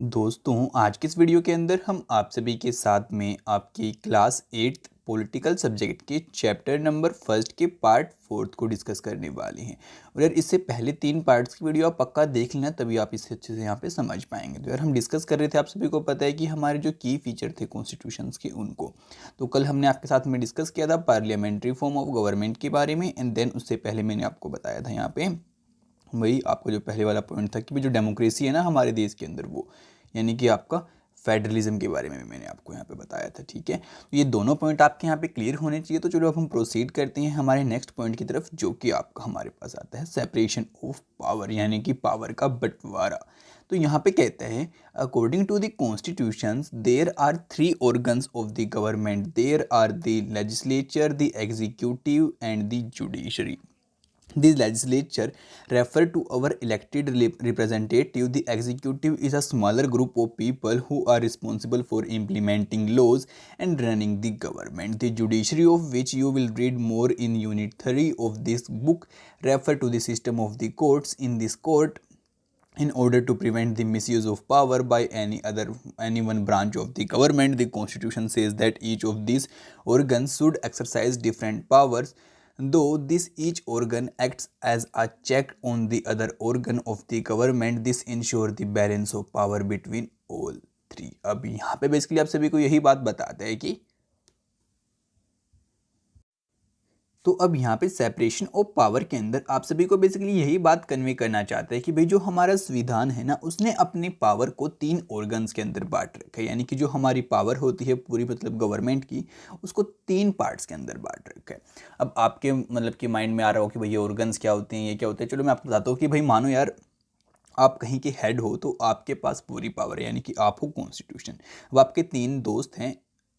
दोस्तों आज के इस वीडियो के अंदर हम आप सभी के साथ में आपकी क्लास 8th पॉलिटिकल सब्जेक्ट के चैप्टर नंबर फर्स्ट के पार्ट फोर्थ को डिस्कस करने वाले हैं। और यार इससे पहले 3 पार्ट्स की वीडियो आप पक्का देख लेना, तभी आप इसे अच्छे से यहाँ पे समझ पाएंगे। तो यार हम डिस्कस कर रहे थे, आप सभी को पता है कि हमारे जो की फीचर थे कॉन्स्टिट्यूशंस के उनको, तो कल हमने आपके साथ में डिस्कस किया था पार्लियामेंट्री फॉर्म ऑफ गवर्नमेंट के बारे में। एंड देन उससे पहले मैंने आपको बताया था यहाँ पे वही आपका जो पहले वाला पॉइंट था कि भाई जो डेमोक्रेसी है ना हमारे देश के अंदर, वो यानी कि आपका फेडरलिज्म के बारे में भी मैंने आपको यहाँ पे बताया था। ठीक है, तो ये दोनों पॉइंट आपके यहाँ पे क्लियर होने चाहिए। तो चलो अब हम प्रोसीड करते हैं हमारे नेक्स्ट पॉइंट की तरफ, जो कि आपका हमारे पास आता है सेपरेशन ऑफ पावर, यानी कि पावर का बंटवारा। तो यहाँ पे कहते हैं according to the constitution there are 3 organs of the government, there are the legislature, the executive and the judiciary. This legislature refer to our elected representative. The executive is a smaller group of people who are responsible for implementing laws and running the government. The judiciary, of which you will read more in unit 3 of this book, refer to the system of the courts. In this court, in order to prevent the misuse of power by any one branch of the government, the constitution says that each of these organs should exercise different powers. Though this each organ acts as a check on the other organ of the government, this ensure the balance of power between all three. अब यहाँ पे basically आप सभी को यही बात बताते हैं कि तो अब यहाँ पे सेपरेशन ऑफ पावर के अंदर आप सभी को बेसिकली यही बात कन्वे करना चाहते हैं कि भाई जो हमारा संविधान है ना, उसने अपनी पावर को 3 ऑर्गन्स के अंदर बांट रखा है। यानी कि जो हमारी पावर होती है पूरी मतलब गवर्नमेंट की, उसको 3 पार्ट्स के अंदर बांट रखा है। अब आपके मतलब कि माइंड में आ रहा हो कि भाई ये ऑर्गन्स क्या होते हैं, ये क्या होते हैं। चलो मैं आपको बताता हूँ कि भाई मानो यार आप कहीं के हेड हो तो आपके पास पूरी पावर है, यानी कि आप हो कॉन्स्टिट्यूशन। अब आपके 3 दोस्त हैं,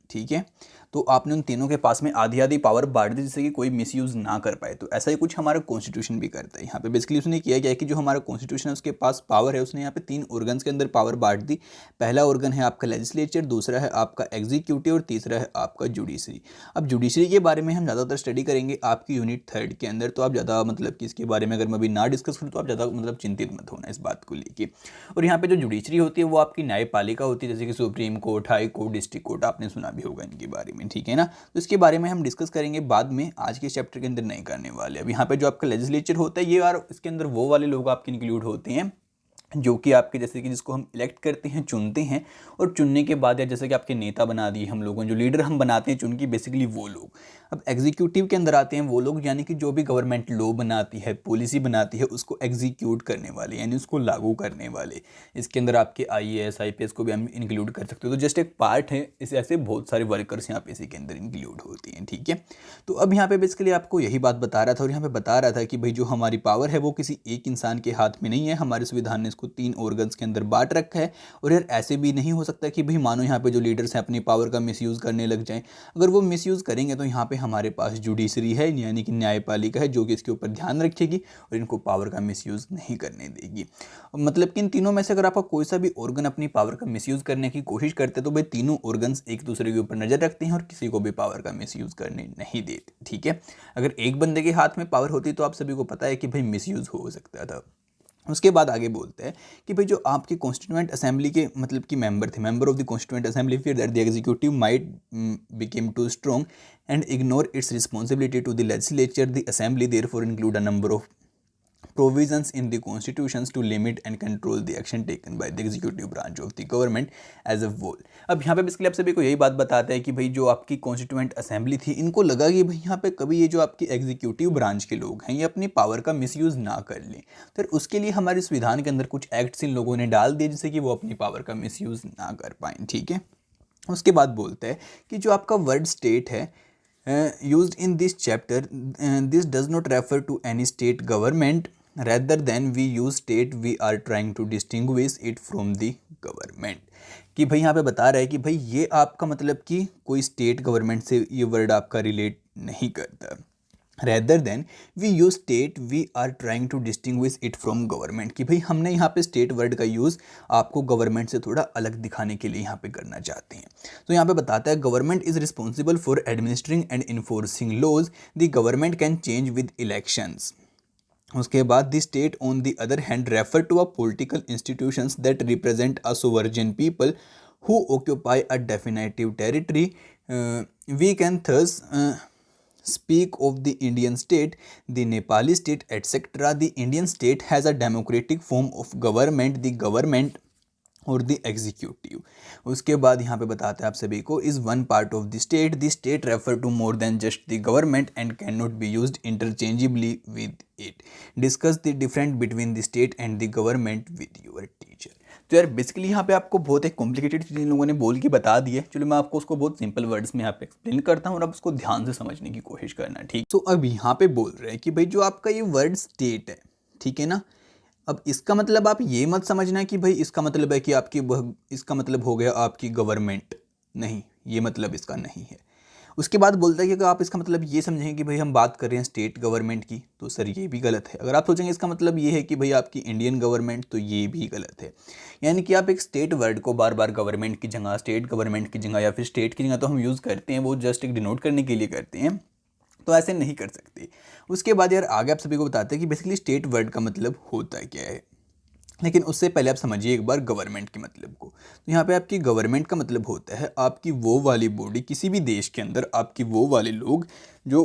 ठीक है, तो आपने उन तीनों के पास में आधी आधी पावर बांट दी जिससे कि कोई मिसयूज ना कर पाए। तो ऐसा ही कुछ हमारा कॉन्स्टिट्यूशन भी करता है। यहाँ पे बेसिकली उसने किया क्या है कि जो हमारा कॉन्स्टिट्यूशन है उसके पास पावर है, उसने यहाँ पे 3 ऑर्गन्स के अंदर पावर बांट दी। पहला ऑर्गन है आपका लेजिस्लेचर, दूसरा है आपका एग्जीक्यूटिव और तीसरा है आपका जुडिशरी। अब जुडिशरी के बारे में हम ज़्यादातर स्टडी करेंगे आपकी यूनिट 3 के अंदर, तो आप ज़्यादा मतलब कि इसके बारे में अगर मैं अभी ना डिस्कस करूँ तो आप ज़्यादा मतलब चिंतित मत होना इस बात को लेके। और यहाँ पे जो जुडिशरी होती है वो आपकी न्यायपालिका होती है, जैसे कि supreme court, high court, district court, आपने सुना भी होगा इनके बारे में, ठीक है ना। तो इसके बारे में हम डिस्कस करेंगे बाद में, आज के चैप्टर के अंदर नहीं करने वाले। अब यहाँ पे जो आपका लेजिस्लेचर होता है, ये यार इसके अंदर वो वाले लोग आपके इंक्लूड होते हैं जो कि आपके जैसे कि जिसको हम इलेक्ट करते हैं, चुनते हैं, और चुनने के बाद या जैसे कि आपके नेता बना दिए हम लोगों, जो लीडर हम बनाते हैं चुन के, बेसिकली वो लोग। अब एग्जीक्यूटिव के अंदर आते हैं वो लोग, यानी कि जो भी गवर्नमेंट लॉ बनाती है, पॉलिसी बनाती है, उसको एग्जीक्यूट करने वाले, यानी उसको लागू करने वाले। इसके अंदर आपके IAS IPS को भी हम इंक्लूड कर सकते हो। तो जस्ट एक पार्ट है, इस ऐसे बहुत सारे वर्कर्स यहाँ पे इसी के अंदर इंक्लूड होती हैं, ठीक है। तो अब यहाँ पे बेसिकली आपको यही बात बता रहा था, और यहाँ पे बता रहा था कि भाई जो हमारी पावर है वो किसी एक इंसान के हाथ में नहीं है। हमारे संविधान ने इसको 3 ऑर्गन्स के अंदर बांट रखा है। और यार ऐसे भी नहीं हो सकता कि भाई मानो यहाँ पे जो लीडर्स हैं अपनी पावर का मिसयूज़ करने लग जाएं। अगर वो मिसयूज़ करेंगे तो यहाँ पे हमारे पास जुडिशरी है, यानी कि न्यायपालिका है, जो कि इसके ऊपर ध्यान रखेगी और इनको पावर का मिसयूज़ नहीं करने देगी। मतलब कि इन तीनों में से अगर आपका कोई सा भी ऑर्गन अपनी पावर का मिसयूज़ करने की कोशिश करते हैं तो भाई तीनों ऑर्गन्स एक दूसरे के ऊपर नज़र रखते हैं और किसी को भी पावर का मिसयूज़ करने नहीं देते, ठीक है। अगर एक बंदे के हाथ में पावर होती तो आप सभी को पता है कि भाई मिसयूज़ हो सकता था। उसके बाद आगे बोलते हैं कि भाई जो आपके कॉन्स्टिट्यूएंट असेंबली के मतलब कि मेंबर थे, member of the constituent assembly, फिर that the executive might become too strong and ignore its responsibility to the legislature, the assembly therefore include a number of provisions in the constitutions to limit and control the action taken by the executive branch of the government as a whole। अब यहाँ पे basically आप सभी को यही बात बताते हैं कि भाई जो आपकी कॉन्स्टिट्यूएंट असेंबली थी, इनको लगा कि भाई यहाँ पे कभी ये जो आपकी एग्जीक्यूटिव ब्रांच के लोग हैं ये अपनी पावर का मिसयूज़ ना कर लें। फिर उसके लिए हमारे संविधान के अंदर कुछ एक्ट्स इन लोगों ने डाल दिए जिससे कि वो अपनी पावर का मिसयूज़ ना कर पाएँ, ठीक है। उसके बाद बोलते हैं कि जो आपका वर्ड स्टेट है used in this chapter, this does not refer to any state government. Rather than we use state, we are trying to distinguish it from the government। कि भाई यहाँ पे बता रहा है कि भाई ये आपका मतलब कि कोई स्टेट गवर्नमेंट से ये वर्ड आपका रिलेट नहीं करता। Rather than we use state, we are trying to distinguish it from government. कि भाई हमने यहाँ पे स्टेट वर्ड का यूज़ आपको गवर्नमेंट से थोड़ा अलग दिखाने के लिए यहाँ पे करना चाहते हैं। तो यहाँ पे बताता है government is responsible for administering and enforcing laws, the government can change with elections. उसके बाद the state on the other hand refer to a political institutions that represent a sovereign people who occupy a definitive territory. We can thus speak of the Indian state, the Nepali state, etc. The Indian state has a democratic form of government, the government और the executive. उसके बाद यहाँ पे बताते हैं आप सभी को, is one part of the state refer to more than just the government and can not be used interchangeably with it. Discuss the different between the state and the government with your teacher. तो यार basically यहाँ पे आपको बहुत एक complicated चीज़ इन लोगों ने बोल के बता दी है। चलो मैं आपको उसको बहुत सिंपल वर्ड्स में यहाँ पे एक्सप्लेन करता हूँ और आप उसको ध्यान से समझने की कोशिश करना, ठीक। तो अब यहाँ पे बोल रहे हैं कि भाई जो आपका ये वर्ड स्टेट है, ठीक है ना, अब इसका मतलब आप ये मत समझना कि भाई इसका मतलब है कि इसका मतलब हो गया आपकी गवर्नमेंट, नहीं, ये मतलब इसका नहीं है। उसके बाद बोलता है कि अगर आप इसका मतलब ये समझेंगे कि भाई हम बात कर रहे हैं स्टेट गवर्नमेंट की, तो सर ये भी गलत है। अगर आप सोचेंगे इसका मतलब ये है कि भाई आपकी इंडियन गवर्नमेंट, तो ये भी गलत है। यानी कि आप एक स्टेट वर्ड को बार बार गवर्नमेंट की जगह, स्टेट गवर्नमेंट की जगह या फिर स्टेट की जगह तो हम यूज़ करते हैं, वो जस्ट एक डिनोट करने के लिए करते हैं, तो ऐसे नहीं कर सकते। उसके बाद यार आगे आप सभी को बताते हैं कि बेसिकली स्टेट वर्ड का मतलब होता क्या है, लेकिन उससे पहले आप समझिए एक बार गवर्नमेंट के मतलब को। तो यहाँ पे आपकी गवर्नमेंट का मतलब होता है आपकी वो वाली बॉडी, किसी भी देश के अंदर आपकी वो वाले लोग जो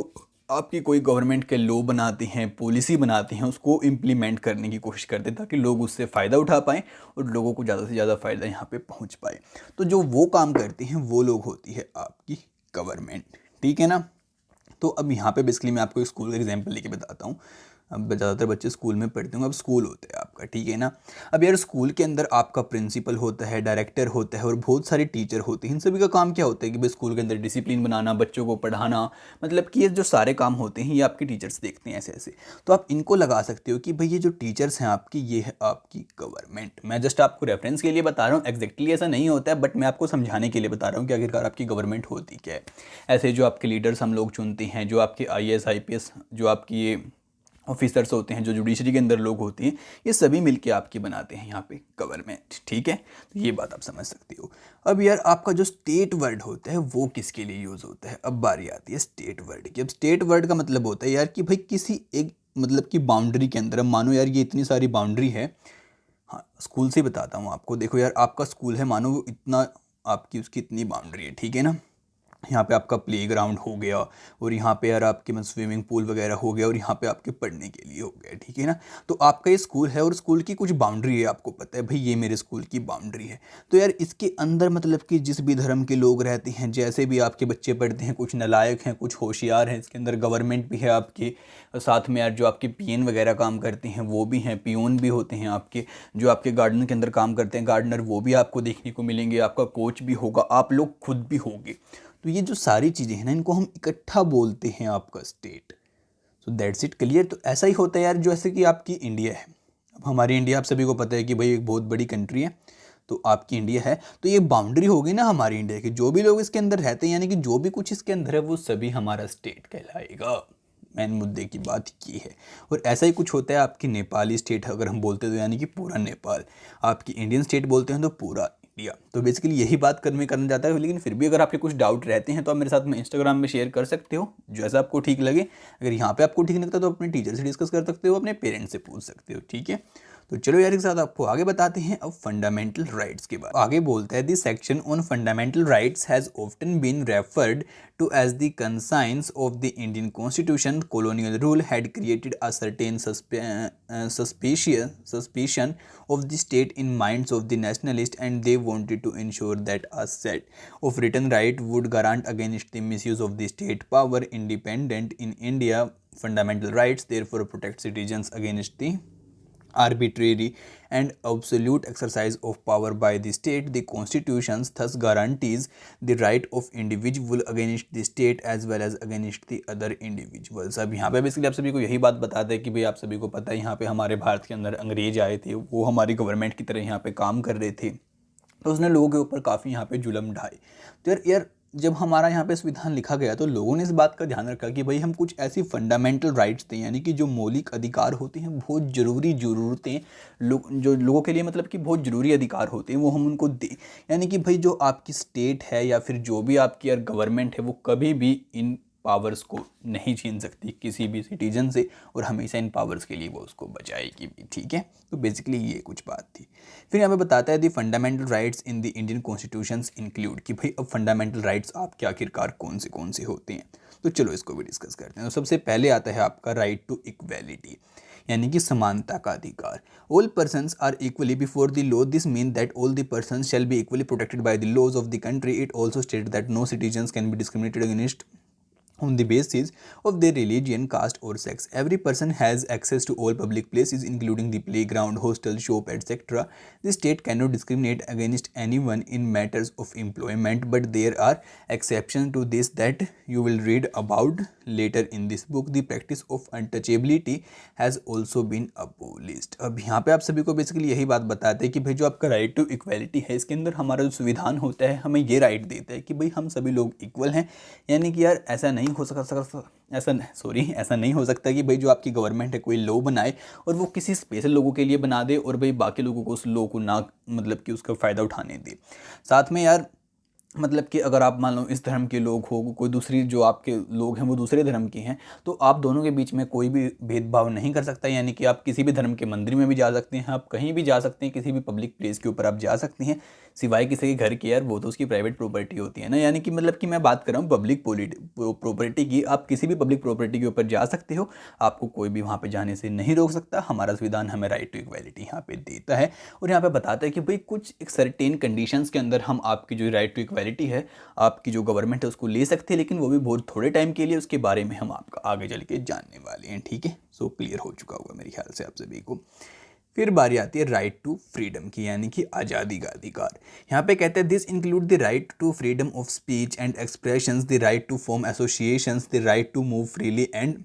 आपकी कोई गवर्नमेंट के लॉ बनाते हैं, पॉलिसी बनाते हैं, उसको इम्प्लीमेंट करने की कोशिश करते हैं ताकि लोग उससे फ़ायदा उठा पाएँ और लोगों को ज़्यादा से ज़्यादा फ़ायदा यहाँ पे पहुँच पाए। तो जो वो काम करते हैं वो लोग होती है आपकी गवर्नमेंट, ठीक है ना। तो अब यहाँ पे बेसिकली मैं आपको एक स्कूल का एग्जांपल लेके बताता हूँ। अब ज़्यादातर बच्चे स्कूल में पढ़ते होंगे, अब स्कूल होता है आपका, ठीक है ना। अब यार स्कूल के अंदर आपका प्रिंसिपल होता है, डायरेक्टर होता है और बहुत सारे टीचर होते हैं। इन सभी का काम क्या होता है कि भाई स्कूल के अंदर डिसिप्लिन बनाना, बच्चों को पढ़ाना, मतलब कि ये जो सारे काम होते हैं ये आपके टीचर्स देखते हैं ऐसे ऐसे। तो आप इनको लगा सकते हो कि भाई ये जो टीचर्स हैं आपकी, ये है आपकी गवर्नमेंट। मैं जस्ट आपको रेफरेंस के लिए बता रहा हूँ, एग्जैक्टली ऐसा नहीं होता है, बट मैं आपको समझाने के लिए बता रहा हूँ कि आखिरकार आपकी गवर्नमेंट होती क्या है। ऐसे जो आपके लीडर्स हम लोग चुनते हैं, जो आपके IAS IPS, जो आपकी ये ऑफिसर्स होते हैं, जो जुडिशरी के अंदर लोग होते हैं, ये सभी मिलके आपकी बनाते हैं यहाँ पे गवर्नमेंट, ठीक है। तो ये बात आप समझ सकते हो। अब यार आपका जो स्टेट वर्ड होता है वो किसके लिए यूज़ होता है, अब बारी आती है स्टेट वर्ड की। अब स्टेट वर्ड का मतलब होता है यार कि भाई किसी एक मतलब की बाउंड्री के अंदर, अब मानो यार ये इतनी सारी बाउंड्री है, हाँ स्कूल से ही बताता हूँ आपको। देखो यार आपका स्कूल है, मानो वो इतना, आपकी उसकी इतनी बाउंड्री है, ठीक है ना। यहाँ पे आपका प्लेग्राउंड हो गया और यहाँ पे यार आपके मतलब स्विमिंग पूल वगैरह हो गया और यहाँ पे आपके पढ़ने के लिए हो गया, ठीक है ना। तो आपका ये स्कूल है और स्कूल की कुछ बाउंड्री है, आपको पता है भाई ये मेरे स्कूल की बाउंड्री है। तो यार इसके अंदर मतलब कि जिस भी धर्म के लोग रहते हैं, जैसे भी आपके बच्चे पढ़ते हैं, कुछ नालायक हैं, कुछ होशियार हैं, इसके अंदर गवर्नमेंट भी है आपके साथ में। यार जो आपके पीएन वगैरह काम करते हैं वो भी हैं, पियोन भी होते हैं आपके, जो आपके गार्डन के अंदर काम करते हैं गार्डनर, वो भी आपको देखने को मिलेंगे, आपका कोच भी होगा, आप लोग खुद भी होंगे। तो ये जो सारी चीज़ें हैं ना, इनको हम इकट्ठा बोलते हैं आपका state. So that's it, clear. तो ऐसा ही होता है यार, जैसे कि आपकी इंडिया है। अब हमारी इंडिया आप सभी को पता है कि भाई एक बहुत बड़ी कंट्री है, तो आपकी इंडिया है, तो ये बाउंड्री होगी ना हमारी इंडिया की, जो भी लोग इसके अंदर रहते हैं, यानी कि जो भी कुछ इसके अंदर है वो सभी हमारा स्टेट कहलाएगा। मेन मुद्दे की बात ये है। और ऐसा ही कुछ होता है आपकी नेपाली स्टेट अगर हम बोलते हैं तो, यानी कि पूरा नेपाल। आपकी इंडियन स्टेट बोलते हैं तो पूरा इंडिया। तो बेसिकली यही बात करना चाहता है। लेकिन फिर भी अगर आपके कुछ डाउट रहते हैं तो आप मेरे साथ में इंस्टाग्राम में शेयर कर सकते हो, जैसा आपको ठीक लगे। अगर यहाँ पे आपको ठीक लगता है तो अपने टीचर से डिस्कस कर सकते हो, अपने पेरेंट्स से पूछ सकते हो, ठीक है। तो चलो यार, एक साथ आपको आगे बताते हैं अब फंडामेंटल राइट्स के बारे में। आगे बोलता है, this section on fundamental rights has often been referred to as the conscience of the Indian Constitution. Colonial rule had created a certain suspicion of the state in minds of the nationalists, and they wanted to ensure that a set of written right would guard against the misuse of the state power. Independent in India, fundamental rights therefore protect citizens against the arbitrary and absolute exercise of power by the state. The Constitution thus guarantees the right of individual against the state as well as against the other individuals. अब यहाँ पे basically आप सभी को यही बात बताते हैं कि भाई आप सभी को पता है यहाँ पे हमारे भारत के अंदर अंग्रेज आए थे, वो हमारी गवर्नमेंट की तरह यहाँ पे काम कर रहे थे, तो उसने लोगों के ऊपर काफ़ी यहाँ पे जुल्म ढाए। तो यार जब हमारा यहाँ पे संविधान लिखा गया तो लोगों ने इस बात का ध्यान रखा कि भाई हम कुछ ऐसी फंडामेंटल राइट्स थे, यानी कि जो मौलिक अधिकार होते हैं, बहुत ज़रूरी ज़रूरतें, जो लोगों के लिए मतलब कि बहुत ज़रूरी अधिकार होते हैं, वो हम उनको दें। यानी कि भाई जो आपकी स्टेट है या फिर जो भी आपकी यार गवर्नमेंट है, वो कभी भी इन पावर्स को नहीं छीन सकती किसी भी सिटीजन से, और हमेशा इन पावर्स के लिए वो उसको बचाएगी भी, ठीक है। तो बेसिकली ये कुछ बात थी। फिर यहाँ पे बताता है दी fundamental rights in the Indian constitutions include, कि भाई अब फंडामेंटल राइट्स आपके आखिरकार कौन से होते हैं। तो चलो इसको भी डिस्कस करते हैं। तो सबसे पहले आता है आपका राइट टू इक्वेलिटी, यानी कि समानता का अधिकार। All persons are equally before the law, this mean that all the persons shall be equally protected by the laws of the country. It also state that no citizens can be discriminated against on the basis of their religion, caste or sex. Every person has access to all public places including the playground, hostel, shop, etc. The state cannot discriminate against anyone in matters of employment, but there are exceptions to this that you will read about later in this book. The practice of untouchability has also been abolished. अब यहाँ पे आप सभी को basically यही बात बताते हैं कि भाई जो आपका राइट टू इक्वालिटी है, इसके अंदर हमारा जो संविधान होता है हमें ये राइट देता है कि भाई हम सभी लोग इक्वल हैं। यानी कि यार ऐसा नहीं हो सकता कि भाई जो आपकी गवर्नमेंट है कोई लॉ बनाए और वो किसी स्पेशल लोगों के लिए बना दे और भाई बाकी लोगों को उस लॉ को ना मतलब कि उसका फ़ायदा उठाने दे। साथ में यार मतलब कि अगर आप मान लो इस धर्म के लोग हो, कोई दूसरी जो आपके लोग हैं वो दूसरे धर्म के हैं, तो आप दोनों के बीच में कोई भी भेदभाव नहीं कर सकता। यानी कि आप किसी भी धर्म के मंदिर में भी जा सकते हैं, आप कहीं भी जा सकते हैं, किसी भी पब्लिक प्लेस के ऊपर आप जा सकते हैं, सिवाय किसी के घर की। यार वो तो उसकी प्राइवेट प्रॉपर्टी होती है ना। यानी कि मतलब कि मैं बात कर रहा हूँ पब्लिक प्रॉपर्टी की। आप किसी भी पब्लिक प्रॉपर्टी के ऊपर जा सकते हो, आपको कोई भी वहाँ पर जाने से नहीं रोक सकता। हमारा संविधान हमें राइट टू इक्वालिटी यहाँ पे देता है और यहाँ पे बताता है कि भाई कुछ एक सर्टेन कंडीशंस के अंदर हम आपकी जो राइट टू इक्वालिटी है आपकी जो गवर्नमेंट है उसको ले सकते हैं, लेकिन वो भी बहुत थोड़े टाइम के लिए। उसके बारे में हम आपका आगे चल के जानने वाले हैं, ठीक है। सो क्लियर हो चुका होगा मेरे ख्याल से आप सभी को। फिर बारी आती है राइट टू फ्रीडम की, यानी कि आज़ादी का अधिकार। यहाँ पे कहते हैं this include the right to freedom of speech and expressions, the right to form associations, the right to move freely and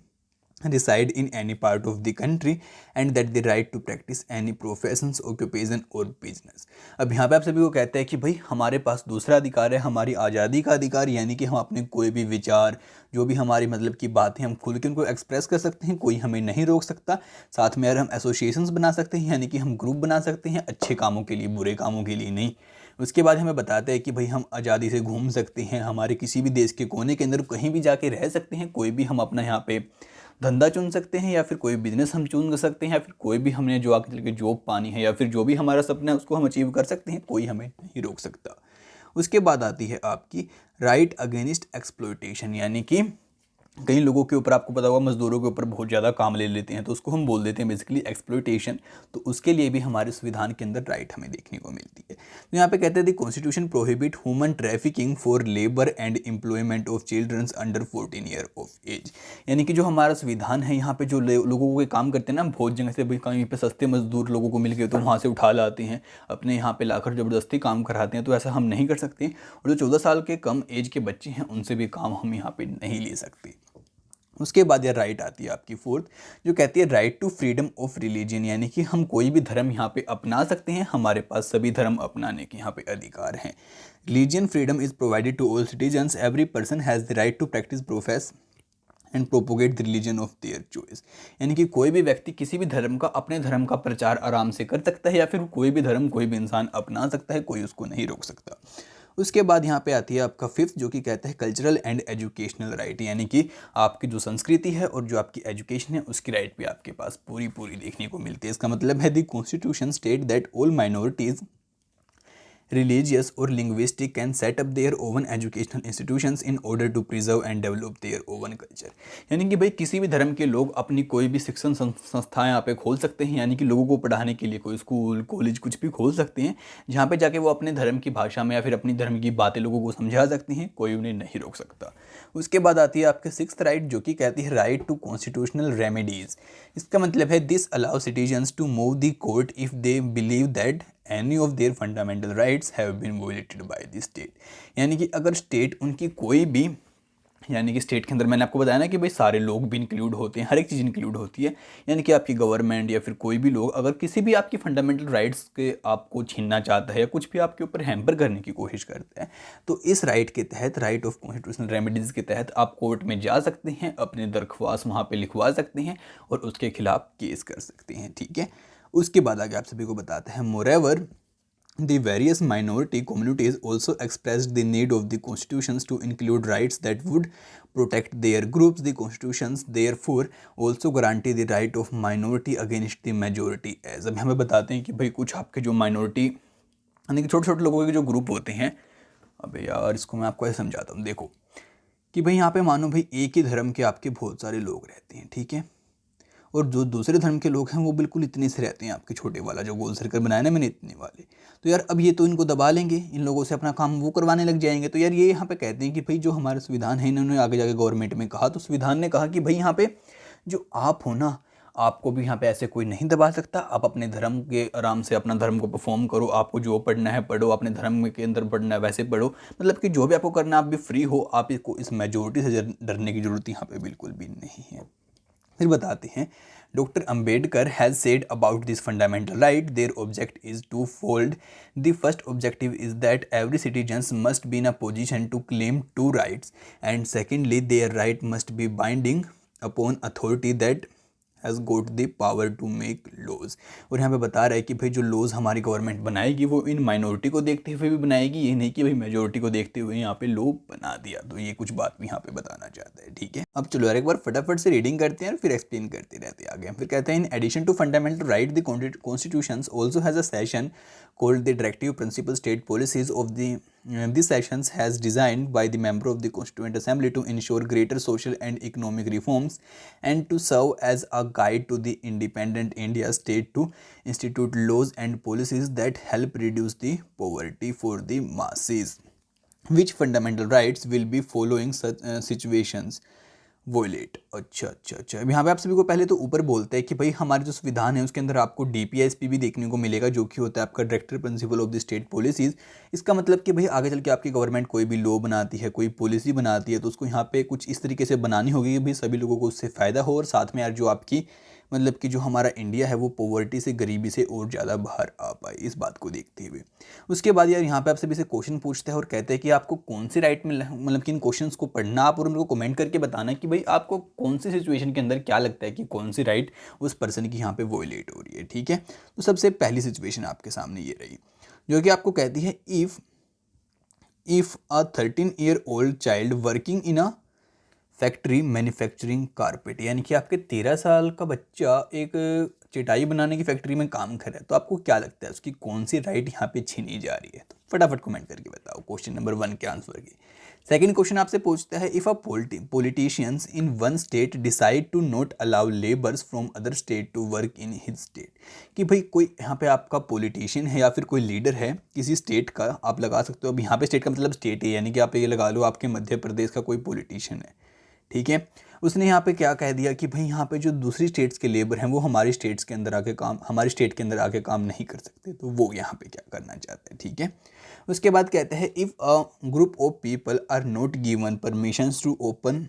reside in any part of the country, and that the right to practice any professions, occupation or business। अब यहाँ पे आप सभी को कहते हैं कि भाई हमारे पास दूसरा अधिकार है, हमारी आज़ादी का अधिकार, यानी कि हम अपने कोई भी विचार, जो भी हमारी मतलब की बातें, हम खुल के उनको एक्सप्रेस कर सकते हैं, कोई हमें नहीं रोक सकता। साथ में यार हम एसोसिएशंस बना सकते हैं, यानी कि हम ग्रुप बना सकते हैं, अच्छे कामों के लिए, बुरे कामों के लिए नहीं। उसके बाद हमें बताते हैं कि भाई हम आज़ादी से घूम सकते हैं, हमारे किसी भी देश के कोने के अंदर कहीं भी जाके रह सकते हैं, कोई भी हम अपना यहाँ पे धंधा चुन सकते हैं या फिर कोई बिजनेस हम चुन सकते हैं, या फिर कोई भी हमने जो आगे चल के जॉब पानी है या फिर जो भी हमारा सपना है उसको हम अचीव कर सकते हैं, कोई हमें नहीं रोक सकता। उसके बाद आती है आपकी राइट अगेंस्ट एक्सप्लॉयटेशन, यानी कि कई लोगों के ऊपर आपको पता होगा मजदूरों के ऊपर बहुत ज़्यादा काम ले लेते हैं, तो उसको हम बोल देते हैं बेसिकली एक्सप्लॉयटेशन। तो उसके लिए भी हमारे संविधान के अंदर राइट हमें देखने को मिलती है। तो यहाँ पे कहते हैं the constitution prohibit human trafficking for labour and employment of childrens under 14 year of age. यानी कि जो हमारा संविधान है यहाँ पे जो लोगों को काम करते हैं ना, बहुत जगह से भाई कहीं पे सस्ते मजदूर लोगों को मिल गए तो वहाँ से उठा लाते हैं, अपने यहाँ पे लाकर ज़बरदस्ती काम कराते हैं, तो ऐसा हम नहीं कर सकते। और जो 14 साल के कम एज के बच्चे हैं उनसे भी काम हम यहाँ पे नहीं ले सकते। उसके बाद यह राइट आती है आपकी फोर्थ, जो कहती है right to freedom of religion, यानी कि हम कोई भी धर्म यहाँ पे अपना सकते हैं, हमारे पास सभी धर्म अपनाने के यहाँ पे अधिकार हैं। Religion freedom is provided to all citizens, every person has the right to practise profess and propagate the religion of their choice. यानी कि कोई भी व्यक्ति किसी भी धर्म का, अपने धर्म का प्रचार आराम से कर सकता है, या फिर कोई भी धर्म कोई भी इंसान अपना सकता है, कोई उसको नहीं रोक सकता। उसके बाद यहाँ पे आती है आपका फिफ्थ, जो कि कहता है कल्चरल एंड एजुकेशनल राइट, यानी कि आपकी जो संस्कृति है और जो आपकी एजुकेशन है उसकी राइट भी आपके पास पूरी देखने को मिलती है। इसका मतलब है the constitution state that all minorities religious or linguistic can set up their own educational institutions in order to preserve and develop their own culture। यानी कि भाई किसी भी धर्म के लोग अपनी कोई भी शिक्षण संस्थाएं यहाँ पे खोल सकते हैं, यानी कि लोगों को पढ़ाने के लिए कोई स्कूल कॉलेज कुछ भी खोल सकते हैं, जहाँ पे जाके वो अपने धर्म की भाषा में या फिर अपनी धर्म की बातें लोगों को समझा सकते हैं, कोई उन्हें नहीं रोक सकता। उसके बाद आती है आपके सिक्स्थ राइट, जो कि कहती है राइट टू कॉन्स्टिट्यूशनल रेमेडीज़। इसका मतलब है this allow citizens to move the court if they believe that any of their fundamental rights have been violated by the state। यानी कि अगर स्टेट उनकी कोई भी, यानी कि स्टेट के अंदर मैंने आपको बताया ना कि भाई सारे लोग भी इंक्लूड होते हैं, हर एक चीज़ इंक्लूड होती है, यानी कि आपकी गवर्नमेंट या फिर कोई भी लोग अगर किसी भी आपकी फंडामेंटल राइट्स के आपको छीनना चाहता है या कुछ भी आपके ऊपर हैम्पर करने की कोशिश करता है, तो इस राइट के तहत, राइट ऑफ कॉन्स्टिट्यूशनल रेमेडीज़ के तहत आप कोर्ट में जा सकते हैं, अपने दरख्वास्त वहाँ पर लिखवा सकते हैं और उसके खिलाफ केस कर सकते हैं, ठीक है। उसके बाद आगे आप सभी को बताते हैं moreover The various minority communities also expressed the need of the constitutions to include rights that would protect their groups. The constitutions therefore also guarantee the right of minority against the majority as। अब हमें बताते हैं कि भाई कुछ आपके जो minority यानी कि छोटे छोटे लोगों के जो ग्रुप होते हैं, अबे यार इसको मैं आपको ऐसे समझाता हूँ। देखो कि भाई यहाँ पे मानो भाई एक ही धर्म के आपके बहुत सारे लोग रहते हैं, ठीक है, और जो दूसरे धर्म के लोग हैं वो बिल्कुल इतने से रहते हैं, आपके छोटे वाला जो गोल सर्कल बनाया ना मैंने इतने वाले। तो यार अब ये तो इनको दबा लेंगे, इन लोगों से अपना काम वो करवाने लग जाएंगे। तो यार ये यहाँ पे कहते हैं कि भाई जो हमारा संविधान है, इन्होंने आगे जाके गवर्नमेंट में कहा, तो संविधान ने कहा कि भाई यहाँ पे जो आप हो ना, आपको भी यहाँ पे ऐसे कोई नहीं दबा सकता। आप अपने धर्म के आराम से अपना धर्म को परफॉर्म करो, आपको जो पढ़ना है पढ़ो, अपने धर्म के अंदर पढ़ना है वैसे पढ़ो, मतलब कि जो भी आपको करना आप भी फ्री हो। आप इसको इस मेजोरिटी से डरने की जरूरत यहाँ पे बिल्कुल भी नहीं है। फिर बताते हैं, doctor Ambedkar has said about this fundamental right their object is twofold. The first objective is that every citizens must be in a position to claim to rights, and secondly their right must be binding upon authority that has got the power to make laws. और यहाँ पे बता रहा है कि भाई जो laws हमारी गवर्नमेंट बनाएगी वो इन माइनॉरिटी को देखते हुए भी बनाएगी, ये नहीं कि भाई मेजोरिटी को देखते हुए यहाँ पे लॉ बना दिया। तो ये कुछ बात भी यहाँ पे बताना चाहता है, ठीक है। अब चलो यार एक बार फटाफट से रीडिंग करते हैं और फिर एक्सप्लेन करते रहते हैं आगे। फिर कहते हैं, in addition to fundamental right the constitutions also has a section called the Directive Principal State Policies of these sessions has designed by the member of the Constituent Assembly to ensure greater social and economic reforms and to serve as a guide to the independent India state to institute laws and policies that help reduce the poverty for the masses. Which fundamental rights will be following such situations violate. अच्छा। अब यहाँ पे आप सभी को पहले तो ऊपर बोलते हैं कि भाई हमारे जो संविधान है उसके अंदर आपको डीपीएसपी भी देखने को मिलेगा, जो कि होता है आपका director principle of the state policies. इसका मतलब कि भाई आगे चल के आपकी गवर्नमेंट कोई भी लॉ बनाती है, कोई पॉलिसी बनाती है, तो उसको यहाँ पे कुछ इस तरीके से बनानी होगी कि भाई सभी लोगों को उससे फ़ायदा हो, और साथ में यार जो आपकी मतलब कि जो हमारा इंडिया है वो पॉवर्टी से, गरीबी से और ज़्यादा बाहर आ पाए, इस बात को देखते हुए। उसके बाद यार यहाँ पे आप सभी से क्वेश्चन पूछते हैं और कहते हैं कि आपको कौन सी राइट मिल, मतलब कि इन क्वेश्चंस को पढ़ना आप और उनको कमेंट करके बताना कि भाई आपको कौन सी सिचुएशन के अंदर क्या लगता है कि कौन सी राइट उस पर्सन की यहाँ पे वॉयलेट हो रही है, ठीक है। तो सबसे पहली सिचुएशन आपके सामने ये रही, जो कि आपको कहती है, if a 13-year-old child working in a factory manufacturing carpet, यानी कि आपके 13 साल का बच्चा एक चटाई बनाने की फैक्ट्री में काम कर रहा है, तो आपको क्या लगता है उसकी कौन सी राइट यहाँ पे छीनी जा रही है? तो फटाफट कमेंट करके बताओ क्वेश्चन नंबर 1 के आंसर की। सेकंड क्वेश्चन आपसे पूछता है, if a politicians in one state decide to not allow labours from other state to work in his state, कि भाई कोई यहाँ पे आपका पॉलिटिशियन है या फिर कोई लीडर है किसी स्टेट का, आप लगा सकते हो। अब यहाँ पे स्टेट का मतलब स्टेट है, यानी कि आप ये लगा लो आपके मध्य प्रदेश का कोई पॉलिटिशियन है, ठीक है। उसने यहाँ पे क्या कह दिया कि भाई यहाँ पे जो दूसरी स्टेट्स के लेबर हैं वो हमारी स्टेट के अंदर आके काम नहीं कर सकते, तो वो यहाँ पे क्या करना चाहते हैं, ठीक है। उसके बाद कहते हैं, if a group of people are not given permissions to open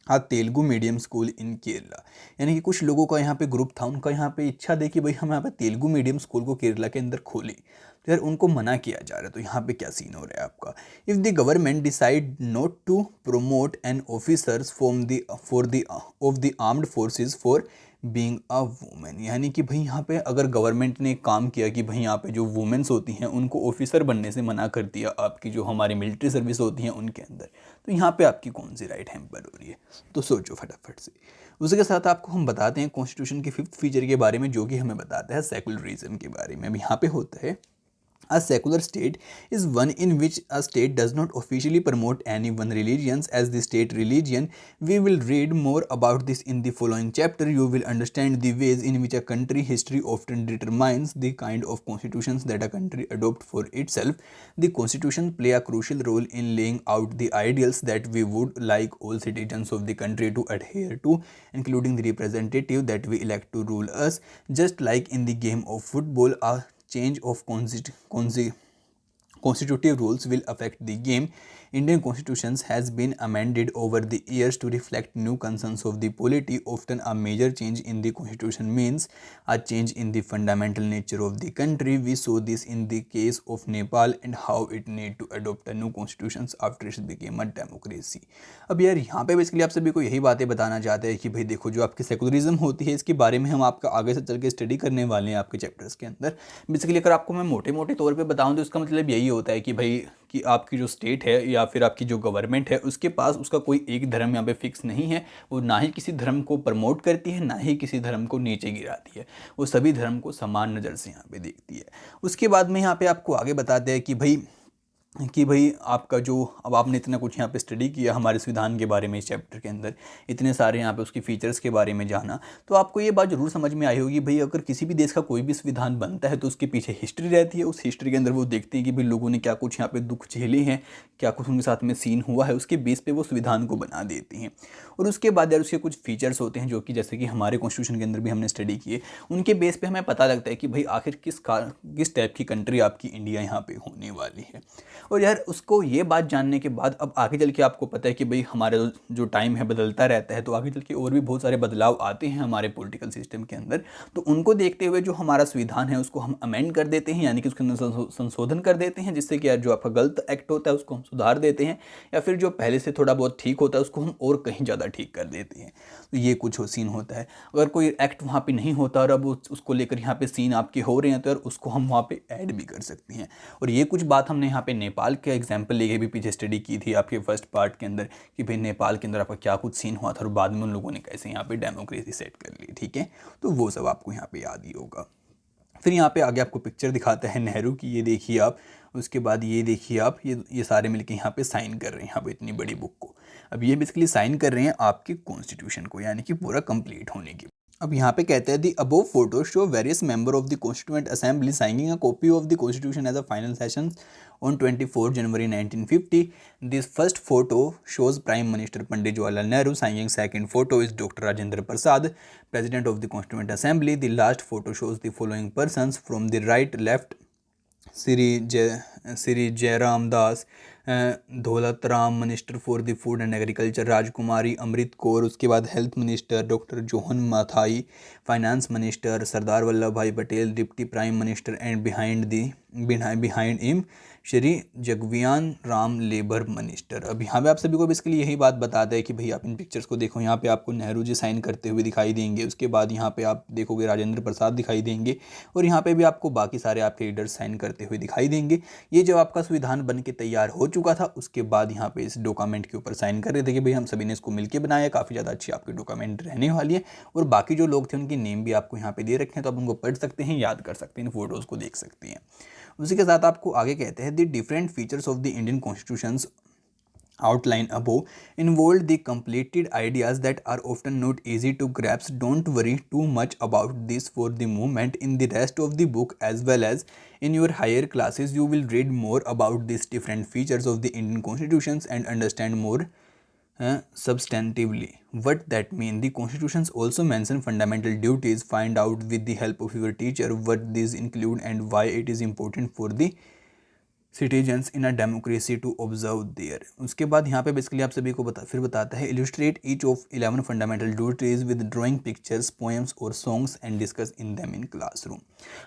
a Telugu medium school in Kerala, यानी कि कुछ लोगों का यहाँ पे ग्रुप था, उनका यहाँ पे इच्छा थी कि भाई हम यहाँ पे तेलुगु मीडियम स्कूल को केरला के अंदर खोलें, तो यार उनको मना किया जा रहा है। तो यहाँ पे क्या सीन हो रहा है आपका, if the government decide not to promote an officers of the armed forces for being a women, यानी कि भाई यहाँ पे अगर गवर्नमेंट ने काम किया कि भाई यहाँ पे जो वुमेन्स होती हैं उनको ऑफिसर बनने से मना कर दिया आपकी जो हमारी मिलिट्री सर्विस होती हैं उनके अंदर, तो यहाँ पे आपकी कौन सी राइट हैम्पर हो रही है? तो सोचो फटाफट से। उसके साथ आपको हम बताते हैं कॉन्स्टिट्यूशन के 5th फीचर के बारे में, जो कि हमें बताता है सेकुलरिज्म के बारे में। अब यहाँ पे होता है, a secular state is one in which a state does not officially promote any one religion as the state religion. We will read more about this in the following chapter. You will understand the ways in which a country history often determines the kind of constitutions that a country adopts for itself. The constitutions play a crucial role in laying out the ideals that we would like all citizens of the country to adhere to, including the representative that we elect to rule us. Just like in the game of football, a change of constitutive rules will affect the game. Indian constitutions has been amended over the years to reflect new concerns of the polity. Often a major change in the constitution means a change in the fundamental nature of the country. We saw this in the case of Nepal and how it need to adopt a new constitutions after it became a democracy. अब यार यहाँ पे basically आप सभी को यही बातें बताना चाहते हैं कि भाई देखो जो आपकी सेकुलरिज्म होती है इसके बारे में हम आपका आगे से चल के स्टडी करने वाले हैं आपके चैप्टर्स के अंदर। बेसिकली अगर आपको मैं मोटे मोटे तौर पे बताऊं तो इसका मतलब यही होता है कि भाई कि आपकी जो स्टेट है या फिर आपकी जो गवर्नमेंट है उसके पास उसका कोई एक धर्म यहाँ पे फिक्स नहीं है। वो ना ही किसी धर्म को प्रमोट करती है ना ही किसी धर्म को नीचे गिराती है। वो सभी धर्म को समान नज़र से यहाँ पे देखती है। उसके बाद में यहाँ पे आपको आगे बताते हैं कि भाई आपका जो अब आपने इतना कुछ यहाँ पे स्टडी किया हमारे संविधान के बारे में इस चैप्टर के अंदर, इतने सारे यहाँ पे उसकी फीचर्स के बारे में जाना, तो आपको ये बात ज़रूर समझ में आई होगी भाई अगर किसी भी देश का कोई भी संविधान बनता है तो उसके पीछे हिस्ट्री रहती है। उस हिस्ट्री के अंदर वो देखते हैं कि भाई लोगों ने क्या कुछ यहाँ पे दुख झेले हैं, क्या कुछ उनके साथ में सीन हुआ है, उसके बेस पे वो संविधान को बना देती हैं। और उसके बाद यार उसके कुछ फीचर्स होते हैं जो कि जैसे कि हमारे कॉन्स्टिट्यूशन के अंदर भी हमने स्टडी किए, उनके बेस पे हमें पता लगता है कि भाई आखिर किस टाइप की कंट्री आपकी इंडिया यहाँ पे होने वाली है। और यार उसको ये बात जानने के बाद अब आगे चल के आपको पता है कि भाई हमारा जो टाइम है बदलता रहता है, तो आगे चल के और भी बहुत सारे बदलाव आते हैं हमारे पॉलिटिकल सिस्टम के अंदर। तो उनको देखते हुए जो हमारा संविधान है उसको हम अमेंड कर देते हैं, यानी कि उसके अंदर संशोधन कर देते हैं, जिससे कि यार जो आपका गलत एक्ट होता है उसको हम सुधार देते हैं, या फिर जो पहले से थोड़ा बहुत ठीक होता है उसको हम और कहीं ज़्यादा ठीक कर देते हैं। तो ये कुछ सीन होता है। अगर कोई एक्ट वहाँ पे नहीं होता और अब उसको लेकर यहाँ पे सीन आपके हो रहे हैं तो यार उसको हम वहाँ पे ऐड भी कर सकते हैं। और ये कुछ बात हमने यहाँ पे नेपाल के एग्जाम्पल लेके भी पीछे स्टडी की थी आपके फर्स्ट पार्ट के अंदर कि भाई नेपाल के अंदर आपका क्या कुछ सीन हुआ था और बाद में उन लोगों ने कैसे यहाँ पे डेमोक्रेसी सेट कर ली। ठीक है, तो वो सब आपको यहाँ पे याद ही होगा। फिर यहाँ पे आगे आपको पिक्चर दिखाता है नेहरू की, ये देखिए आप। उसके बाद ये देखिए आप, ये सारे मिलके यहाँ पे साइन कर रहे हैं यहाँ पे इतनी बड़ी बुक को। अब ये बेसिकली साइन कर रहे हैं आपके कॉन्स्टिट्यूशन को, यानी कि पूरा कंप्लीट होने की। अब यहाँ पे कहते हैं the above photo show various member of the constituent assembly signing a copy of the constitution as a final session on 24 January 1950. This first photo shows Prime Minister Pandit Jawaharlal Nehru signing. Second photo is Dr. Rajendra Prasad, President of the Constituent Assembly. The last photo shows the following persons from the right left: Sri Jairam Das, Daulat Ram minister for the food and agriculture, Rajkumari Amrit Kaur, उसके बाद health minister doctor John Mathai, finance minister Sardar Vallabh Bhai Patel, deputy prime minister and behind him Shri Jagjivan Ram labour minister. अब यहाँ पे आप सभी को basically यही बात बताते हैं कि भाई आप इन पिक्चर्स को देखो। यहाँ पे आपको नेहरू जी साइन करते हुए दिखाई देंगे, उसके बाद यहाँ पे आप देखोगे राजेंद्र प्रसाद दिखाई देंगे, और यहाँ पे भी आपको बाकी सारे आपके लीडर्स साइन करते हुए दिखाई देंगे। ये जब आपका संविधान बन के तैयार हो चुका था उसके बाद यहाँ पे इस डॉक्यूमेंट के ऊपर साइन कर रहे थे कि भाई हम सभी ने इसको मिलकर बनाया, काफ़ी ज़्यादा अच्छी आपकी डॉक्यूमेंट रहने वाली है। और बाकी जो लोग थे उनके नेम भी आपको यहाँ पे दे रखे हैं, तो आप उनको पढ़ सकते हैं, याद कर सकते हैं, इन फोटोज़ को देख सकते हैं। उसी के साथ आपको आगे कहते हैं the different features of the Indian constitutions outlined above involved the completed ideas that are often not easy to grasp. Don't worry too much about this for the moment. In the rest of the book as well as in your higher classes you will read more about these different features of the Indian constitutions and understand more substantively what that means. The constitutions also mention fundamental duties. Find out with the help of your teacher what these include and why it is important for the citizens in a democracy to observe their. उसके बाद यहाँ पे basically आप सभी को बताता है illustrate each of 11 fundamental duties with drawing pictures poems और songs and discuss in them in classroom.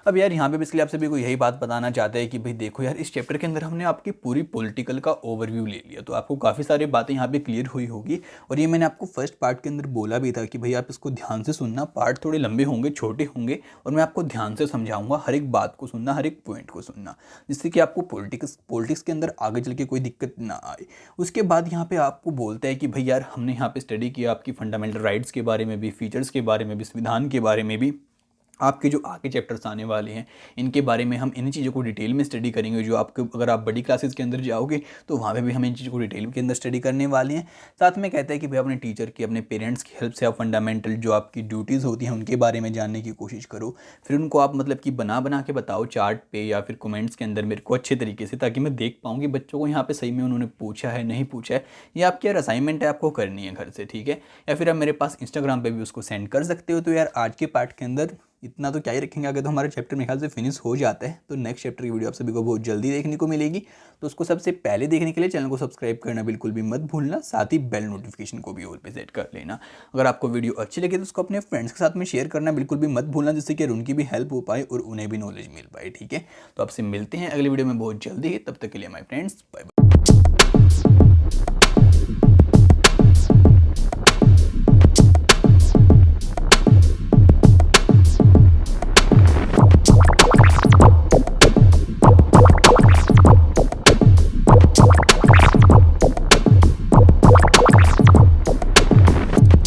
अब यार यहाँ पे बेसिकली आप सभी को यही बात बताना चाहते हैं कि भाई देखो यार इस चैप्टर के अंदर हमने आपकी पूरी पॉलिटिकल का ओवरव्यू ले लिया, तो आपको काफ़ी सारी बातें यहाँ पे क्लियर हुई होगी। और ये मैंने आपको फर्स्ट पार्ट के अंदर बोला भी था कि भाई आप इसको ध्यान से सुनना, पार्ट थोड़े लंबे होंगे, छोटे होंगे, और मैं आपको ध्यान से समझाऊंगा, हर एक बात को सुनना, हर एक पॉइंट को सुनना, जिससे कि आपको पॉलिटिक्स के अंदर आगे चल के कोई दिक्कत ना आए। उसके बाद यहाँ पे आपको बोलता है कि भाई यार हमने यहाँ पे स्टडी किया आपकी फंडामेंटल राइट्स के बारे में भी, फीचर्स के बारे में भी, संविधान के बारे में भी, आपके जो आगे चैप्टर्स आने वाले हैं इनके बारे में हम इन चीज़ों को डिटेल में स्टडी करेंगे। जो आपको अगर आप बड़ी क्लासेस के अंदर जाओगे तो वहाँ पे भी हम इन चीज़ों को डिटेल के अंदर स्टडी करने वाले हैं। साथ में कहता है कि भाई अपने टीचर की, अपने पेरेंट्स की हेल्प से आप फंडामेंटल जो आपकी ड्यूटीज़ होती हैं उनके बारे में जानने की कोशिश करो। फिर उनको आप मतलब कि बना के बताओ चार्ट पे या फिर कमेंट्स के अंदर मेरे को अच्छे तरीके से, ताकि मैं देख पाऊँ कि बच्चों को यहाँ पर सही में उन्होंने पूछा है नहीं पूछा है। ये आपकी यार असाइनमेंट है, आपको करनी है घर से, ठीक है। या फिर आप मेरे पास इंस्टाग्राम पर भी उसको सेंड कर सकते हो। तो यार आज के पार्ट के अंदर इतना तो क्या ही रखेंगे, अगर तो हमारा चैप्टर मेरे ख्याल से फिनिश हो जाता है तो नेक्स्ट चैप्टर की वीडियो आप सभी को बहुत जल्दी देखने को मिलेगी। तो उसको सबसे पहले देखने के लिए चैनल को सब्सक्राइब करना बिल्कुल भी मत भूलना, साथ ही बेल नोटिफिकेशन को भी ऑल पे सेट कर लेना। अगर आपको वीडियो अच्छी लगे तो उसको अपने फ्रेंड्स के साथ में शेयर करना बिल्कुल भी मत भूलना, जिससे कि उनकी भी हेल्प हो पाए और उन्हें भी नॉलेज मिल पाए। ठीक है, तो आपसे मिलते हैं अगली वीडियो में बहुत जल्दी। तब तक के लिए माय फ्रेंड्स, बाय बाय।